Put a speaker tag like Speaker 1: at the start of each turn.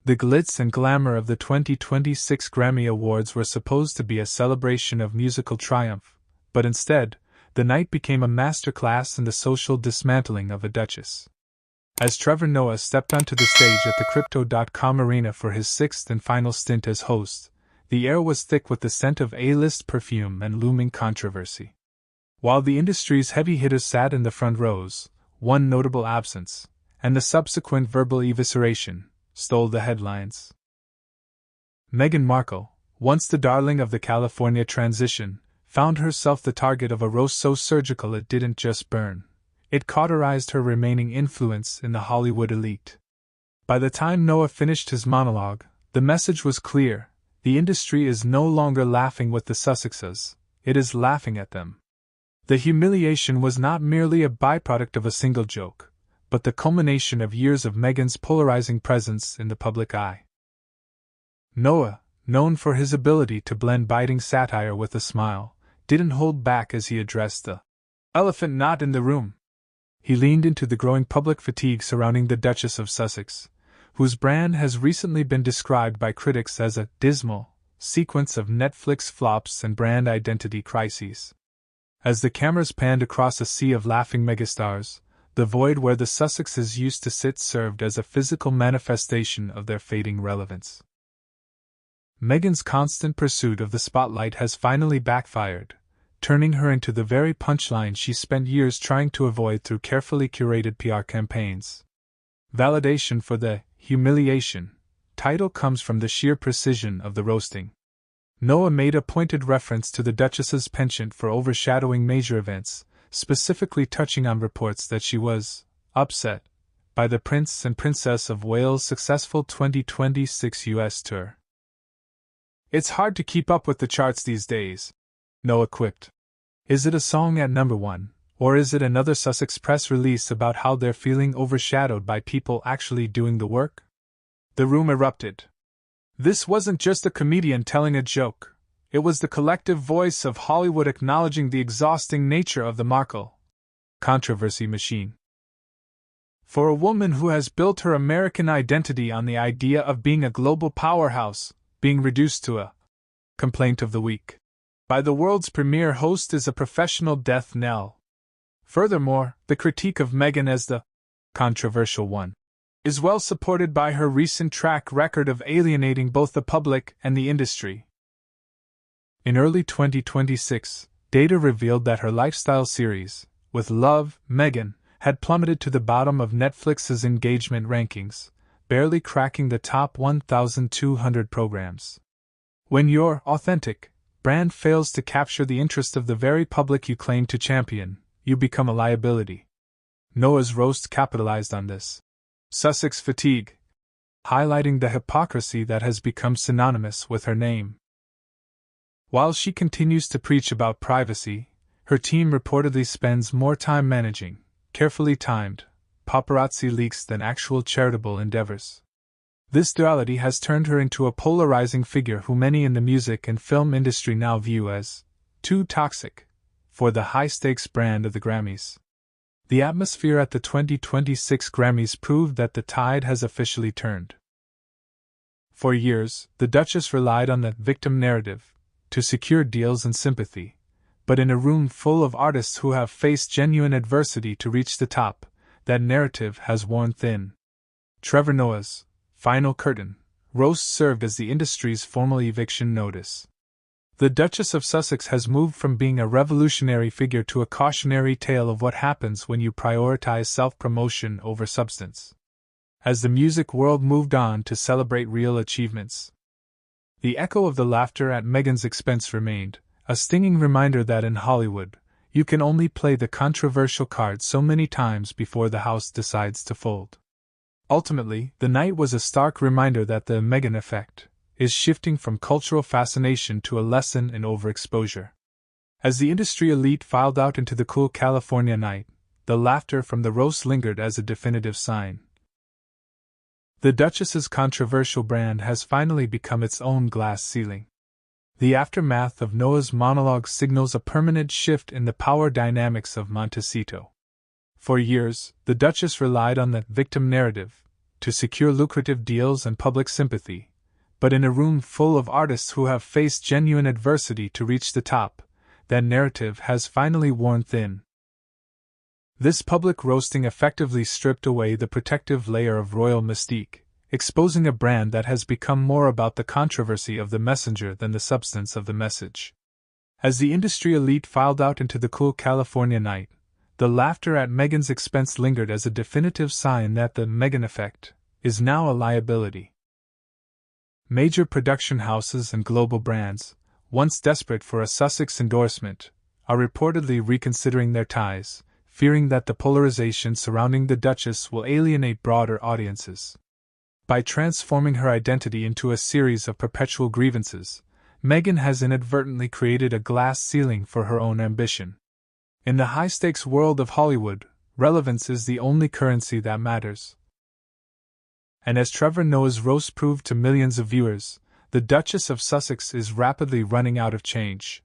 Speaker 1: The glitz and glamour of the 2026 Grammy Awards were supposed to be a celebration of musical triumph, but instead, the night became a masterclass in the social dismantling of a Duchess. As Trevor Noah stepped onto the stage at the Crypto.com arena for his sixth and final stint as host, the air was thick with the scent of A-list perfume and looming controversy. While the industry's heavy hitters sat in the front rows, one notable absence, and the subsequent verbal evisceration, stole the headlines. Meghan Markle, once the darling of the California transition, found herself the target of a roast so surgical it didn't just burn. It cauterized her remaining influence in the Hollywood elite. By the time Noah finished his monologue, the message was clear: the industry is no longer laughing with the Sussexes, it is laughing at them. The humiliation was not merely a byproduct of a single joke, but the culmination of years of Meghan's polarizing presence in the public eye. Noah, known for his ability to blend biting satire with a smile, didn't hold back as he addressed the elephant not in the room. He leaned into the growing public fatigue surrounding the Duchess of Sussex, whose brand has recently been described by critics as a dismal sequence of Netflix flops and brand identity crises. As the cameras panned across a sea of laughing megastars, the void where the Sussexes used to sit served as a physical manifestation of their fading relevance. Meghan's constant pursuit of the spotlight has finally backfired, turning her into the very punchline she spent years trying to avoid through carefully curated PR campaigns. Validation for the humiliation title comes from the sheer precision of the roasting. Noah made a pointed reference to the Duchess's penchant for overshadowing major events, specifically touching on reports that she was upset by the Prince and Princess of Wales' successful 2026 US tour. "It's hard to keep up with the charts these days," Noah quipped. "Is it a song at number one, or is it another Sussex press release about how they're feeling overshadowed by people actually doing the work?" The room erupted. This wasn't just a comedian telling a joke, it was the collective voice of Hollywood acknowledging the exhausting nature of the Markle controversy machine. For a woman who has built her American identity on the idea of being a global powerhouse, being reduced to a complaint of the week by the world's premier host is a professional death knell. Furthermore, the critique of Meghan as the controversial one is well supported by her recent track record of alienating both the public and the industry. In early 2026, data revealed that her lifestyle series, With Love, Meghan, had plummeted to the bottom of Netflix's engagement rankings, barely cracking the top 1,200 programs. When your authentic brand fails to capture the interest of the very public you claim to champion, you become a liability. Noah's roast capitalized on this Sussex fatigue, highlighting the hypocrisy that has become synonymous with her name. While she continues to preach about privacy, her team reportedly spends more time managing carefully timed paparazzi leaks than actual charitable endeavors. This duality has turned her into a polarizing figure who many in the music and film industry now view as too toxic for the high-stakes brand of the Grammys. The atmosphere at the 2026 Grammys proved that the tide has officially turned. For years, the Duchess relied on the victim narrative to secure deals and sympathy, but in a room full of artists who have faced genuine adversity to reach the top, that narrative has worn thin. Trevor Noah's final curtain roast served as the industry's formal eviction notice. The Duchess of Sussex has moved from being a revolutionary figure to a cautionary tale of what happens when you prioritize self-promotion over substance. As the music world moved on to celebrate real achievements, the echo of the laughter at Meghan's expense remained, a stinging reminder that in Hollywood, you can only play the controversial card so many times before the house decides to fold. Ultimately, the night was a stark reminder that the Meghan effect is shifting from cultural fascination to a lesson in overexposure. As the industry elite filed out into the cool California night, the laughter from the roast lingered as a definitive sign. The Duchess's controversial brand has finally become its own glass ceiling. The aftermath of Noah's monologue signals a permanent shift in the power dynamics of Montecito. For years, the Duchess relied on the victim narrative to secure lucrative deals and public sympathy, but in a room full of artists who have faced genuine adversity to reach the top, that narrative has finally worn thin. This public roasting effectively stripped away the protective layer of royal mystique, exposing a brand that has become more about the controversy of the messenger than the substance of the message. As the industry elite filed out into the cool California night, the laughter at Meghan's expense lingered as a definitive sign that the Meghan effect is now a liability. Major production houses and global brands, once desperate for a Sussex endorsement, are reportedly reconsidering their ties, fearing that the polarization surrounding the Duchess will alienate broader audiences. By transforming her identity into a series of perpetual grievances, Meghan has inadvertently created a glass ceiling for her own ambition. In the high-stakes world of Hollywood, relevance is the only currency that matters. And as Trevor Noah's roast proved to millions of viewers, the Duchess of Sussex is rapidly running out of change.